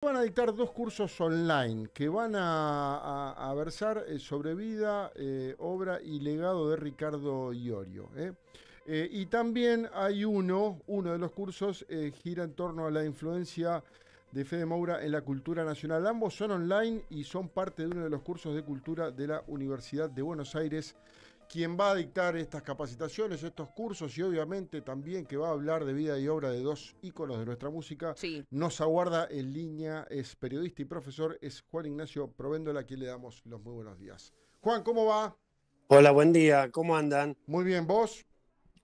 Van a dictar dos cursos online que van a versar sobre vida, obra y legado de Ricardo Iorio. Y también hay uno de los cursos gira en torno a la influencia de Fede Moura en la cultura nacional. Ambos son online y son parte de uno de los cursos de cultura de la Universidad de Buenos Aires. Quien va a dictar estas capacitaciones, estos cursos y obviamente también que va a hablar de vida y obra de dos íconos de nuestra música, Sí. nos aguarda en línea, es periodista y profesor, es Juan Ignacio Provéndola, a quien le damos los muy buenos días. Juan, ¿cómo va? Hola, buen día, ¿cómo andan? Muy bien, ¿vos?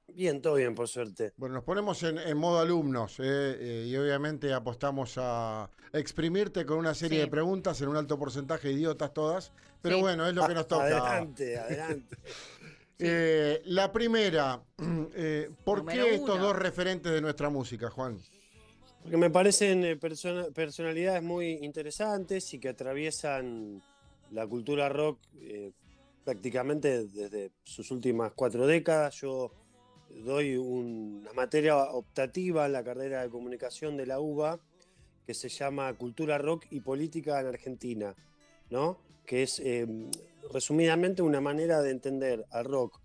Bien, todo bien, por suerte. Bueno, nos ponemos en modo alumnos y obviamente apostamos a exprimirte con una serie de Sí, preguntas en un alto porcentaje de idiotas todas, pero sí. bueno, es lo que nos toca. Adelante, adelante. Sí. La primera, ¿por Número qué estos uno. dos referentes de nuestra música, Juan? Porque me parecen personalidades muy interesantes y que atraviesan la cultura rock prácticamente desde sus últimas 4 décadas. Yo doy una materia optativa en la carrera de comunicación de la UBA que se llama Cultura Rock y Política en Argentina, ¿no? Que es resumidamente una manera de entender al rock,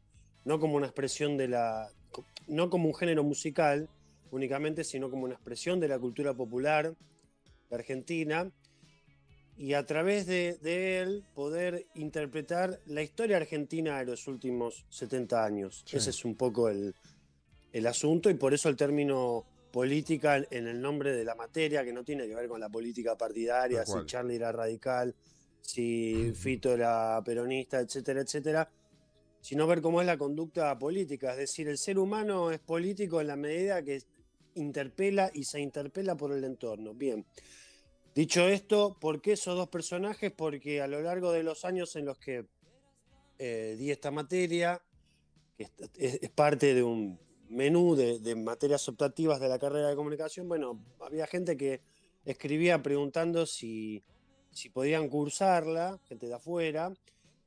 no como una expresión no como un género musical únicamente, sino como una expresión de la cultura popular de Argentina, y a través de él poder interpretar la historia argentina de los últimos 70 años. Sí. Ese es un poco el asunto, y por eso el término política en el nombre de la materia, que no tiene que ver con la política partidaria, si Charlie era radical, si Fito era peronista, etcétera, etcétera, sino ver cómo es la conducta política. Es decir, el ser humano es político en la medida que interpela y se interpela por el entorno. Bien, dicho esto, ¿por qué esos dos personajes? Porque a lo largo de los años en los que di esta materia, que es parte de un menú de materias optativas de la carrera de comunicación, bueno, había gente que escribía preguntando si podían cursarla, gente de afuera.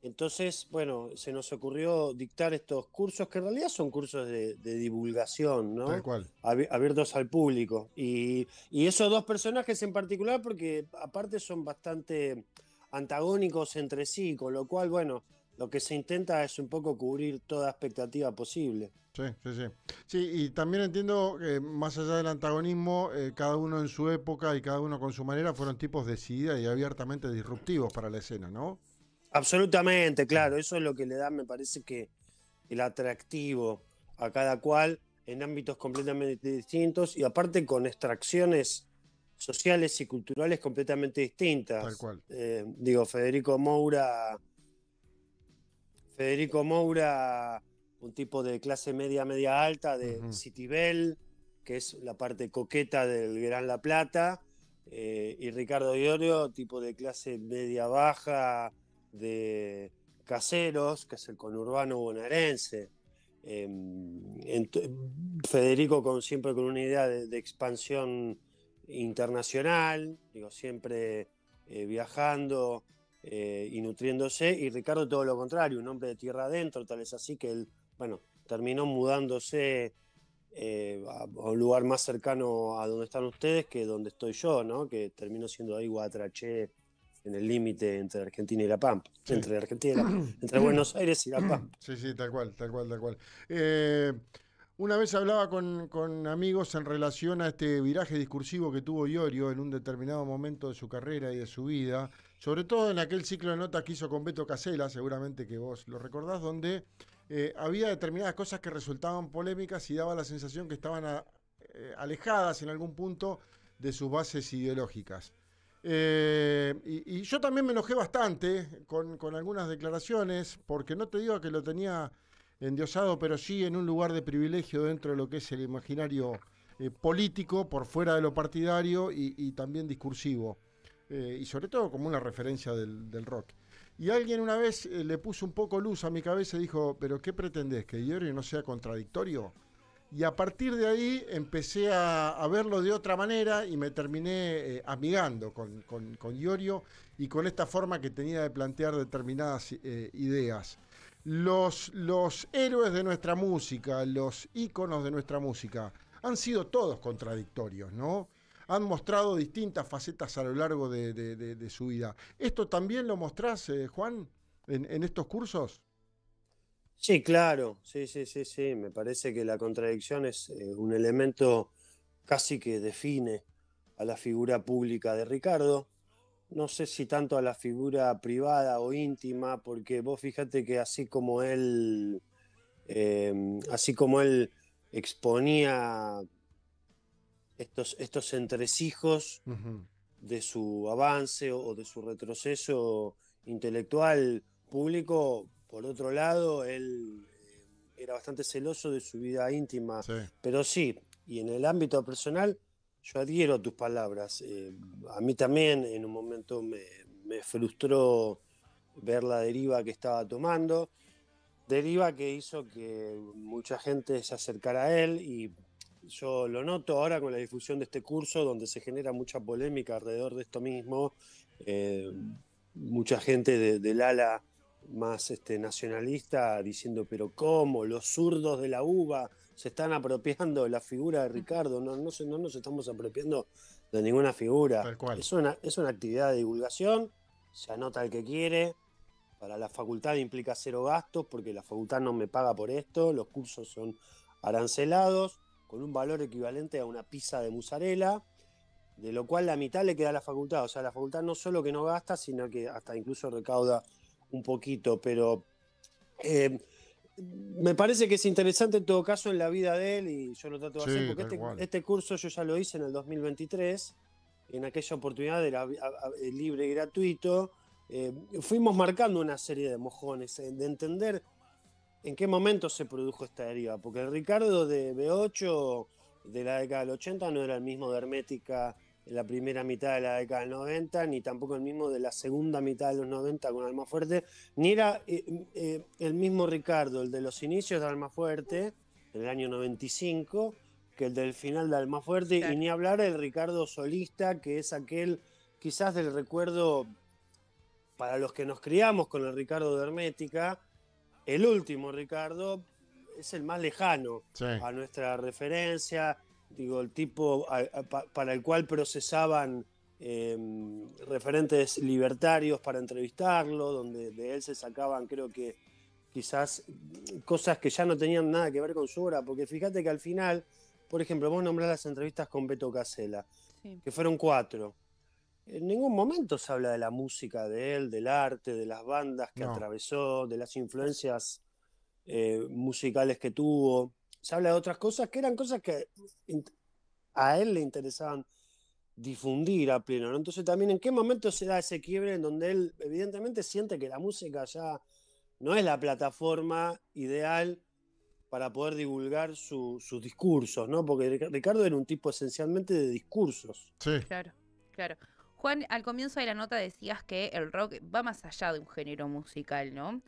Entonces, bueno, se nos ocurrió dictar estos cursos, que en realidad son cursos de divulgación, Tal ¿no? cual. Abiertos al público. Y esos dos personajes en particular, porque aparte son bastante antagónicos entre sí, con lo cual, bueno, lo que se intenta es un poco cubrir toda expectativa posible. Sí, sí, sí. Sí, y también entiendo que más allá del antagonismo, cada uno en su época y cada uno con su manera fueron tipos decidida y abiertamente disruptivos para la escena, ¿no? Absolutamente, claro, eso es lo que le da, me parece que el atractivo a cada cual en ámbitos completamente distintos, y aparte con extracciones sociales y culturales completamente Tal distintas. cual. Digo, Federico Moura, un tipo de clase media, media alta, de Ujú. Citibel, que es la parte coqueta del Gran La Plata, y Ricardo Iorio, tipo de clase media baja, de Caseros, que es el conurbano bonaerense. Eh, Federico siempre con una idea de expansión internacional, digo, siempre viajando y nutriéndose, y Ricardo todo lo contrario, un hombre de tierra adentro, tal es así que él, bueno, terminó mudándose a un lugar más cercano a donde están ustedes que donde estoy yo, ¿no? Que terminó siendo ahí Guatraché, en el límite entre Argentina y La Pampa, Sí. entre Buenos Aires y La Pampa. Sí, sí, tal cual, tal cual, tal cual. Eh, una vez hablaba con amigos en relación a este viraje discursivo que tuvo Iorio en un determinado momento de su carrera y de su vida, sobre todo en aquel ciclo de notas que hizo con Beto Casella, seguramente que vos lo recordás, donde había determinadas cosas que resultaban polémicas y daba la sensación que estaban alejadas en algún punto de sus bases ideológicas. Y yo también me enojé bastante con algunas declaraciones, porque no te digo que lo tenía endiosado, pero sí en un lugar de privilegio dentro de lo que es el imaginario político, por fuera de lo partidario y también discursivo, y sobre todo como una referencia del rock. Y alguien una vez le puso un poco luz a mi cabeza y dijo, pero ¿qué pretendés? ¿Que Iorio no sea contradictorio? Y a partir de ahí empecé a verlo de otra manera y me terminé amigando con Iorio y con esta forma que tenía de plantear determinadas ideas. Los héroes de nuestra música, los íconos de nuestra música, han sido todos contradictorios, ¿no? han mostrado distintas facetas a lo largo de su vida. ¿Esto también lo mostrás, Juan, en estos cursos? Sí, claro, sí, sí, sí, sí. Me parece que la contradicción es un elemento casi que define a la figura pública de Ricardo. No sé si tanto a la figura privada o íntima, porque vos fíjate que así como él exponía estos entresijos Ujú. de su avance o de su retroceso intelectual público, por otro lado, él era bastante celoso de su vida íntima, Sí. pero sí, y en el ámbito personal, yo adhiero a tus palabras. A mí también en un momento me frustró ver la deriva que estaba tomando, deriva que hizo que mucha gente se acercara a él y yo lo noto ahora con la difusión de este curso donde se genera mucha polémica alrededor de esto mismo. Eh, Mucha gente del ala más nacionalista diciendo, pero ¿cómo? Los zurdos de la UBA se están apropiando de la figura de Ricardo. No, no nos estamos apropiando de ninguna figura. Tal cual. Es una actividad de divulgación, se anota el que quiere. Para la facultad implica cero gastos porque la facultad no me paga por esto, los cursos son arancelados con un valor equivalente a una pizza de mozzarella, de lo cual la mitad le queda a la facultad. O sea, la facultad no solo que no gasta, sino que hasta incluso recauda un poquito, pero eh, me parece que es interesante en todo caso en la vida de él y yo lo trato de hacer Sí, porque tal cual. este curso yo ya lo hice en el 2023, en aquella oportunidad era libre y gratuito. Fuimos marcando una serie de mojones, de entender en qué momento se produjo esta deriva, porque el Ricardo de B8 de la década del 80 no era el mismo de Hermética en la primera mitad de la década del 90, ni tampoco el mismo de la segunda mitad de los 90 con Almafuerte, ni era el mismo Ricardo, el de los inicios de Almafuerte, del año 95, que el del final de Almafuerte, Claro. y ni hablar del Ricardo solista, que es aquel quizás del recuerdo para los que nos criamos con el Ricardo de Hermética, el último Ricardo es el más lejano Sí. a nuestra referencia, digo, el tipo para el cual procesaban referentes libertarios para entrevistarlo, donde de él se sacaban, creo que quizás cosas que ya no tenían nada que ver con su obra, porque fíjate que al final, por ejemplo, vos nombrás las entrevistas con Beto Casella, Sí. que fueron 4. En ningún momento se habla de la música de él, del arte, de las bandas que No. atravesó, de las influencias musicales que tuvo. Se habla de otras cosas que eran cosas que a él le interesaban difundir a pleno, ¿no? Entonces también en qué momento se da ese quiebre en donde él evidentemente siente que la música ya no es la plataforma ideal para poder divulgar sus discursos, ¿no? Porque Ricardo era un tipo esencialmente de discursos. Sí. Claro, claro. Juan, al comienzo de la nota decías que el rock va más allá de un género musical, ¿no?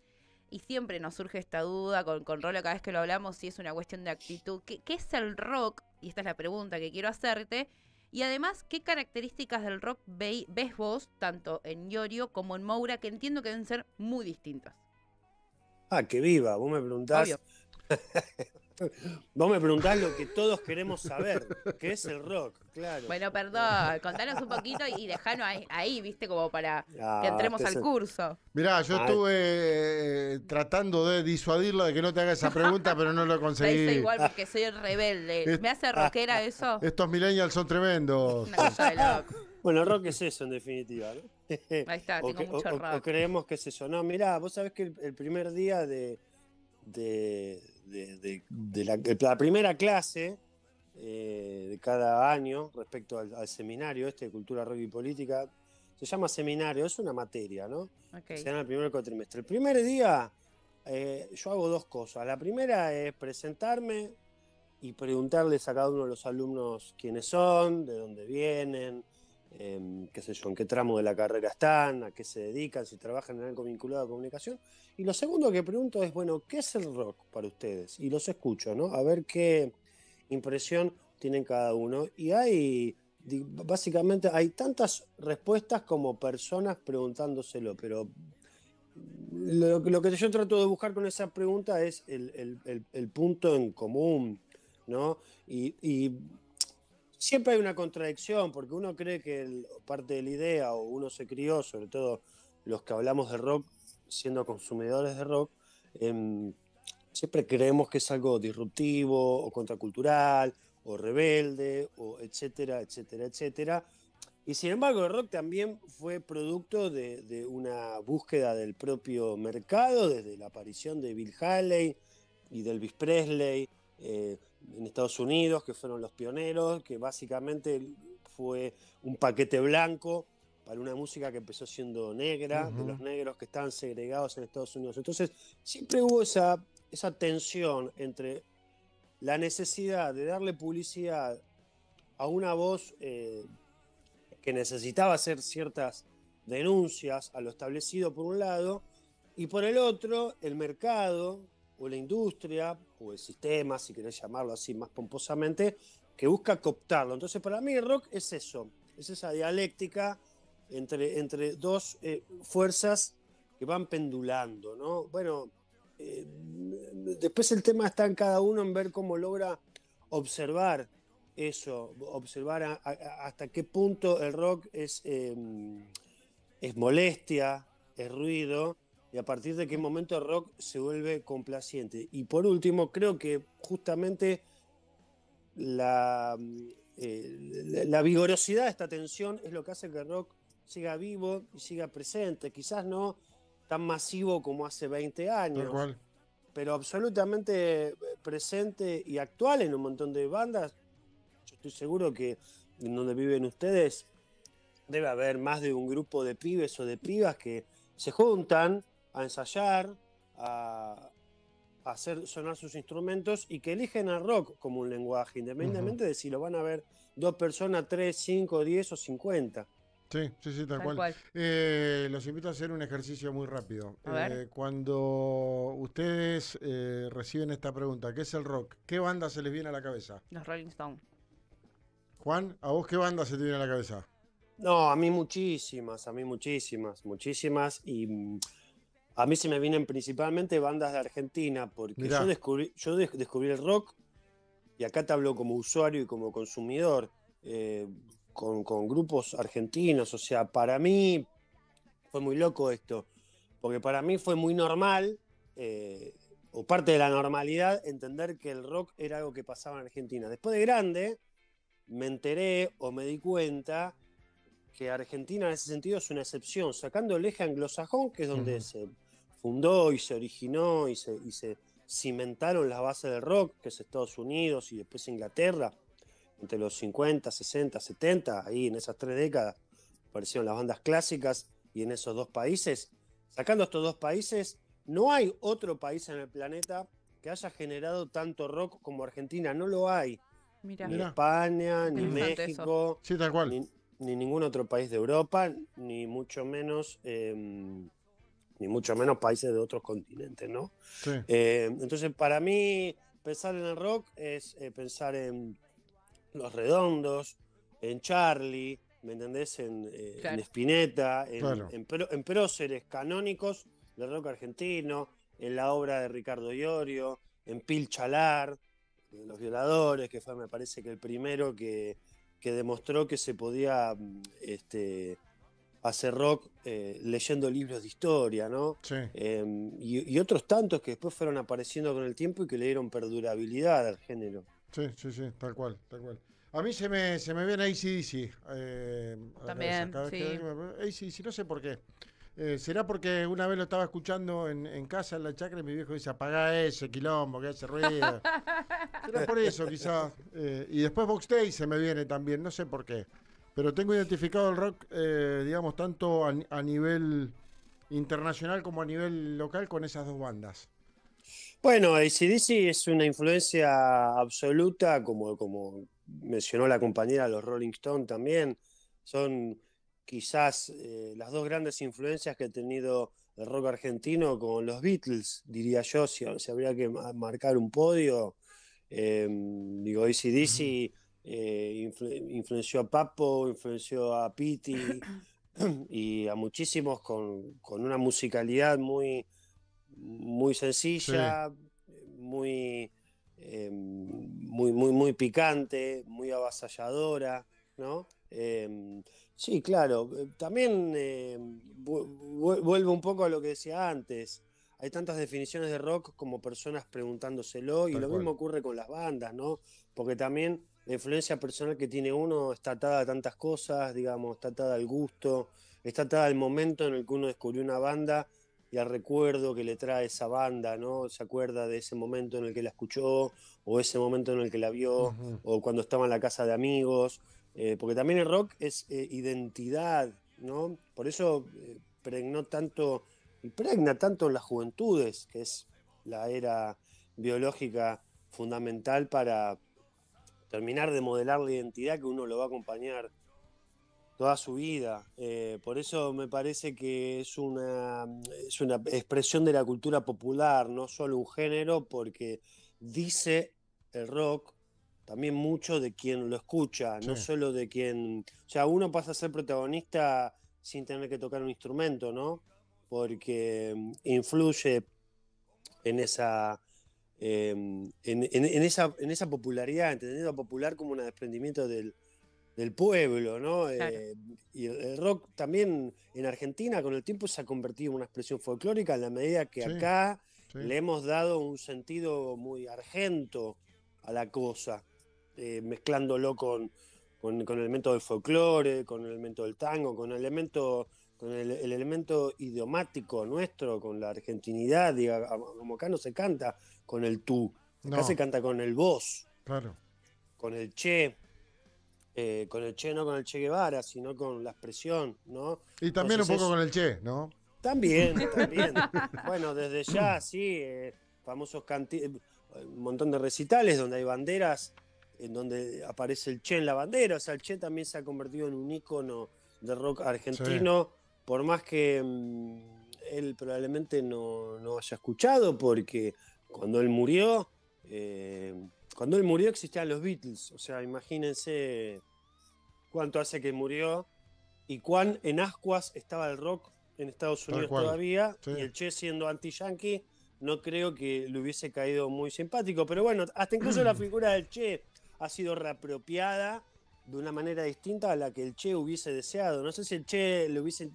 Y siempre nos surge esta duda con Rolo cada vez que lo hablamos, si es una cuestión de actitud. ¿Qué es el rock? Y esta es la pregunta que quiero hacerte. Y además, ¿qué características del rock ves vos, tanto en Iorio como en Moura, que entiendo que deben ser muy distintas? Ah, que viva, vos me preguntás. Obvio. Vos me preguntás lo que todos queremos saber, que es el rock, claro. Bueno, perdón, contanos un poquito y dejanos ahí, viste, como para que Ah, entremos al curso. Mirá, yo estuve tratando de disuadirlo de que no te haga esa pregunta, pero no lo La hice conseguí. igual porque soy rebelde. ¿Me hace rockera eso? Estos millennials son tremendos. Una cosa de loco. Bueno, rock es eso en definitiva, ¿no? Ahí está, o, tengo mucho o rock. creemos que es eso. No, mirá, vos sabés que el primer día de la primera clase de cada año respecto al seminario de Cultura, Rock y Política, se llama seminario, es una materia, ¿no? Okay. Se da en el primer cuatrimestre. El primer día yo hago 2 cosas. La primera es presentarme y preguntarles a cada uno de los alumnos quiénes son, de dónde vienen, qué sé yo, en qué tramo de la carrera están, a qué se dedican, si trabajan en algo vinculado a comunicación. Y lo segundo que pregunto es, bueno, ¿qué es el rock para ustedes? Y los escucho, ¿no? A ver qué impresión tienen cada uno. Y básicamente hay tantas respuestas como personas preguntándoselo, pero lo que yo trato de buscar con esa pregunta es el punto en común, ¿no? Y siempre hay una contradicción, porque uno cree que parte de la idea, o uno se crió, sobre todo los que hablamos de rock, siendo consumidores de rock, siempre creemos que es algo disruptivo, o contracultural, o rebelde, o etcétera, etcétera, etcétera. Y sin embargo, el rock también fue producto de una búsqueda del propio mercado, desde la aparición de Bill Haley y de Elvis Presley en Estados Unidos, que fueron los pioneros, que básicamente fue un paquete blanco para una música que empezó siendo negra, de los negros que estaban segregados en Estados Unidos. Entonces, siempre hubo esa tensión entre la necesidad de darle publicidad a una voz que necesitaba hacer ciertas denuncias a lo establecido por un lado, y por el otro, el mercado o la industria o el sistema, si querés llamarlo así más pomposamente, que busca cooptarlo. Entonces, para mí el rock es eso, es esa dialéctica entre dos fuerzas que van pendulando, ¿no? Bueno, después el tema está en cada uno en ver cómo logra observar eso, observar hasta qué punto el rock es molestia, es ruido, y a partir de qué momento el rock se vuelve complaciente. Y por último, creo que justamente la vigorosidad de esta tensión es lo que hace que el rock siga vivo y siga presente, quizás no tan masivo como hace 20 años, pero absolutamente presente y actual en un montón de bandas. Yo estoy seguro que en donde viven ustedes debe haber más de un grupo de pibes o de pibas que se juntan a ensayar, a hacer sonar sus instrumentos y que eligen al rock como un lenguaje, independientemente de si lo van a ver 2 personas, 3, 5, 10 o 50. Sí, tal cual. Los invito a hacer un ejercicio muy rápido. Cuando ustedes reciben esta pregunta, ¿qué es el rock? ¿Qué banda se les viene a la cabeza? Los Rolling Stones. Juan, ¿a vos qué banda se te viene a la cabeza? No, a mí muchísimas, y a mí se me vienen principalmente bandas de Argentina, porque Mirá. yo descubrí el rock, y acá te hablo como usuario y como consumidor, con grupos argentinos. O sea, para mí fue muy loco esto, porque para mí fue muy normal, o parte de la normalidad, entender que el rock era algo que pasaba en Argentina. Después de grande, me enteré o me di cuenta que Argentina en ese sentido es una excepción, sacando el eje anglosajón, que es donde se fundó y se originó y se cimentaron las bases del rock, que es Estados Unidos y después Inglaterra, entre los 50, 60, 70, ahí en esas 3 décadas aparecieron las bandas clásicas, y en esos 2 países, sacando estos 2 países, no hay otro país en el planeta que haya generado tanto rock como Argentina, no lo hay. Mirá. Ni España, ni México, sí, tal cual. Ni ningún otro país de Europa, ni mucho menos países de otros continentes, ¿no? Sí. Entonces, para mí, pensar en el rock es pensar en Los Redondos, en Charlie, ¿me entendés? En Spinetta, en próceres canónicos del rock argentino, en la obra de Ricardo Iorio, en Pil Chalar, Los Violadores, que fue, me parece, que el primero que demostró que se podía hacer rock leyendo libros de historia, ¿no? Sí. Y otros tantos que después fueron apareciendo con el tiempo y que le dieron perdurabilidad al género. Sí, tal cual. A mí se me viene AC/DC. También, sí. AC/DC, no sé por qué. ¿Será porque una vez lo estaba escuchando en casa, en la chacra, y mi viejo dice, apagá ese quilombo, que hace ruido? Será por eso, quizás. Y después Box Day se me viene también, no sé por qué. Pero tengo identificado el rock, digamos, tanto a nivel internacional como a nivel local con esas 2 bandas. Bueno, AC/DC es una influencia absoluta, como mencionó la compañera, los Rolling Stones también. Son quizás las 2 grandes influencias que ha tenido el rock argentino con los Beatles, diría yo, si habría que marcar un podio. Digo, AC/DC influenció a Papo, influenció a Pity y a muchísimos con una musicalidad muy sencilla, muy muy picante, muy avasalladora, ¿no? Sí, claro. También vuelvo un poco a lo que decía antes. Hay tantas definiciones de rock como personas preguntándoselo, y Tal lo cual. mismo ocurre con las bandas, ¿no? Porque también la influencia personal que tiene uno está atada a tantas cosas, digamos, está atada al gusto, está atada al momento en el que uno descubrió una banda y al recuerdo que le trae esa banda, ¿no? Se acuerda de ese momento en el que la escuchó, o ese momento en el que la vio, Ujú. o cuando estaba en la casa de amigos, porque también el rock es identidad, ¿no? Por eso pregnó tanto y pregna tanto en las juventudes, que es la era biológica fundamental para terminar de modelar la identidad que uno lo va a acompañar toda su vida. Por eso me parece que es una expresión de la cultura popular, no solo un género, porque dice el rock también mucho de quien lo escucha, Sí. no solo de quien... O sea, uno pasa a ser protagonista sin tener que tocar un instrumento, ¿no? Porque influye en esa... en esa popularidad, entendiendo popular como un desprendimiento del pueblo, ¿no? Claro. Y el rock también en Argentina con el tiempo se ha convertido en una expresión folclórica en la medida que Sí, acá sí. le hemos dado un sentido muy argento a la cosa, mezclándolo con elementos del folclore, con el elemento del tango, con el elemento idiomático nuestro, con la argentinidad, diga, como acá no se canta con el tú, acá se No, canta con el vos, claro. con el che, con el Che, no con el Che Guevara, sino con la expresión, ¿no? Y también un Entonces poco con el Che, ¿no? también. Bueno, desde ya, sí, famosos un montón de recitales donde hay banderas, en donde aparece el Che en la bandera, o sea, el Che también se ha convertido en un ícono de rock Sí. argentino, por más que él probablemente no haya escuchado, porque cuando él murió, eh, cuando él murió existían los Beatles, o sea, imagínense cuánto hace que murió y cuán en ascuas estaba el rock en Estados Tal Unidos cual. todavía, Sí. y el Che siendo anti-yankee, no creo que le hubiese caído muy simpático, pero bueno, hasta incluso la figura del Che ha sido reapropiada de una manera distinta a la que el Che hubiese deseado. No sé si el Che le hubiese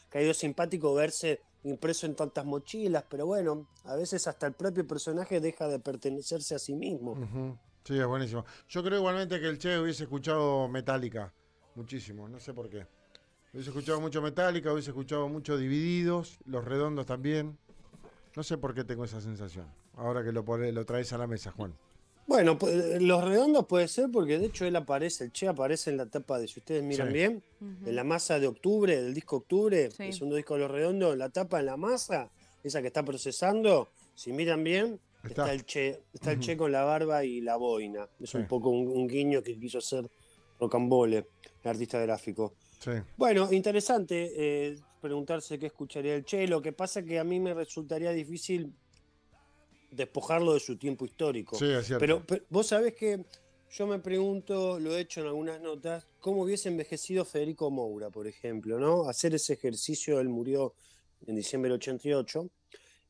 caído simpático verse impreso en tantas mochilas, pero bueno, a veces hasta el propio personaje deja de pertenecerse a sí mismo. Ujú. Sí, es buenísimo. Yo creo igualmente que el Che hubiese escuchado Metallica. Muchísimo, no sé por qué. Hubiese escuchado mucho Metallica, hubiese escuchado mucho Divididos, Los Redondos también. No sé por qué tengo esa sensación. Ahora que lo traes a la mesa, Juan. Bueno, Los Redondos puede ser porque de hecho él aparece, el Che aparece en la tapa de, si ustedes Sí. miran bien, en Ujú. la masa de octubre, del disco Octubre, el Sí. segundo disco de Los Redondos, en la tapa, en la masa, esa que está procesando, si miran bien, Está. está el Ujú. Che con la barba y la boina. Es Sí, un poco un guiño que quiso hacer Rocambole, el artista gráfico. sí. Bueno, interesante preguntarse qué escucharía el Che. Lo que pasa que a mí me resultaría difícil despojarlo de su tiempo histórico. Sí, es cierto. Pero vos sabés que yo me pregunto, lo he hecho en algunas notas, cómo hubiese envejecido Federico Moura, por ejemplo, ¿no? Hacer ese ejercicio, él murió en diciembre del 88,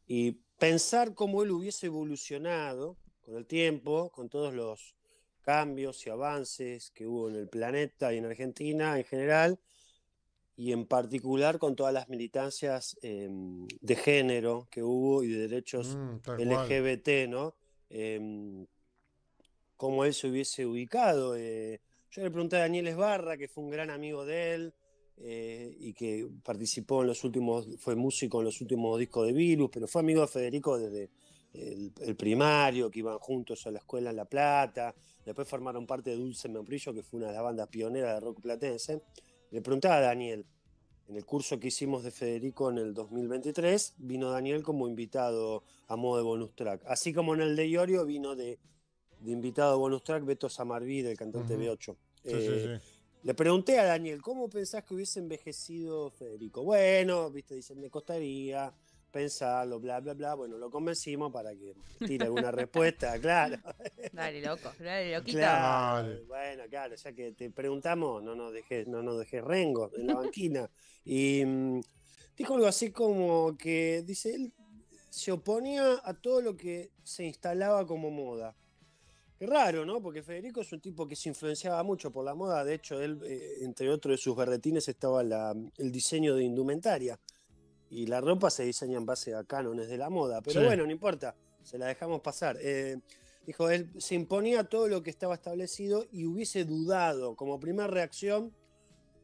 y pensar cómo él hubiese evolucionado con el tiempo, con todos los cambios y avances que hubo en el planeta y en Argentina en general, y en particular con todas las militancias de género que hubo y de derechos Tal cual. LGBT, ¿no? Cómo él se hubiese ubicado. Yo le pregunté a Daniel Esbarra, que fue un gran amigo de él, y que participó en los últimos, fue músico en los últimos discos de Virus, pero fue amigo de Federico desde el primario, que iban juntos a la escuela en La Plata, después formaron parte de Dulce Membrillo, que fue una de las bandas pioneras de rock platense. Le preguntaba a Daniel, en el curso que hicimos de Federico en el 2023, vino Daniel como invitado a modo de bonus track. Así como en el de Iorio vino de invitado a bonus track Beto Samarvide, el cantante Ujú. B8. Sí, sí, sí. Le pregunté a Daniel, ¿cómo pensás que hubiese envejecido Federico? Bueno, viste, dice, me costaría pensarlo, bla, bla, bla. Bueno, lo convencimos para que tire alguna respuesta, claro. Dale, loco, dale, loquito. Claro, Dale. bueno, claro, ya que te preguntamos, no nos dejes rengo en la banquina. Y dijo algo así como que, dice, él se oponía a todo lo que se instalaba como moda. Qué raro, ¿no? Porque Federico es un tipo que se influenciaba mucho por la moda. De hecho, él, entre otros de sus berretines, estaba el diseño de indumentaria. Y la ropa se diseña en base a cánones de la moda. Pero Sí. bueno, no importa, se la dejamos pasar. Dijo, él se imponía todo lo que estaba establecido y hubiese dudado, como primera reacción,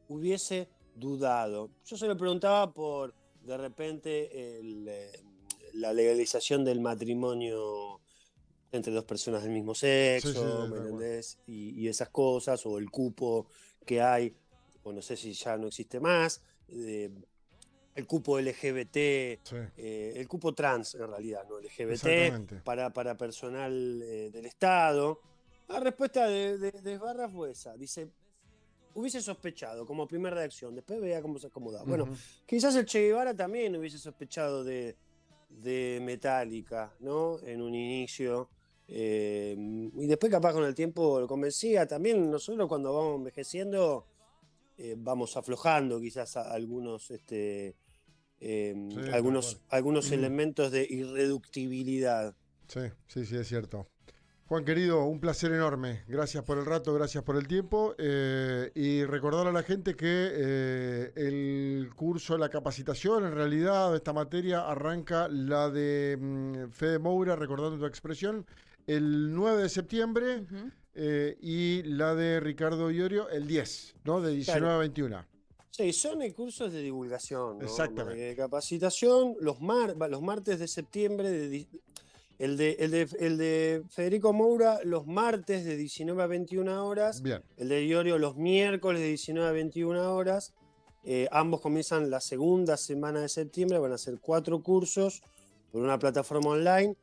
hubiese dudado. Yo se lo preguntaba por, de repente, la legalización del matrimonio entre dos personas del mismo sexo, ¿me entendés? Y esas cosas, o el cupo que hay, o no sé si ya no existe más, el cupo LGBT, Sí. el cupo trans en realidad, no LGBT, para personal del Estado. La respuesta de Barra fue esa, dice, hubiese sospechado como primera reacción, después vea cómo se acomoda. Bueno, quizás el Che Guevara también hubiese sospechado de Metallica, ¿no? En un inicio. Y después capaz con el tiempo lo convencía. También nosotros cuando vamos envejeciendo vamos aflojando quizás algunos algunos elementos de irreductibilidad. Sí, es cierto. Juan querido, un placer enorme. Gracias por el rato, gracias por el tiempo. Y recordar a la gente que el curso, la capacitación, en realidad, de esta materia, arranca la de Fede Moura, recordando tu expresión, el 9 de septiembre y la de Ricardo Iorio el 10, ¿no? De 19 a 21. Sí, son cursos de divulgación, ¿no? Exactamente. De capacitación, los martes de septiembre, el de Federico Moura los martes de 19 a 21 horas. Bien. El de Iorio los miércoles de 19 a 21 horas. Ambos comienzan la segunda semana de septiembre, van a ser 4 cursos por una plataforma online.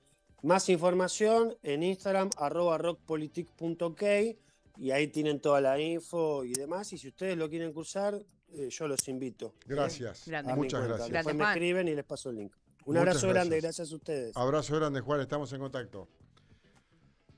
Más información en Instagram, @rockpolitik.ok, y ahí tienen toda la info y demás. Y si ustedes lo quieren cursar, yo los invito. Gracias. Grande. Muchas gracias. Después me escriben y les paso el link. Un Muchas abrazo grande, gracias a ustedes. Abrazo grande, Juan, estamos en contacto.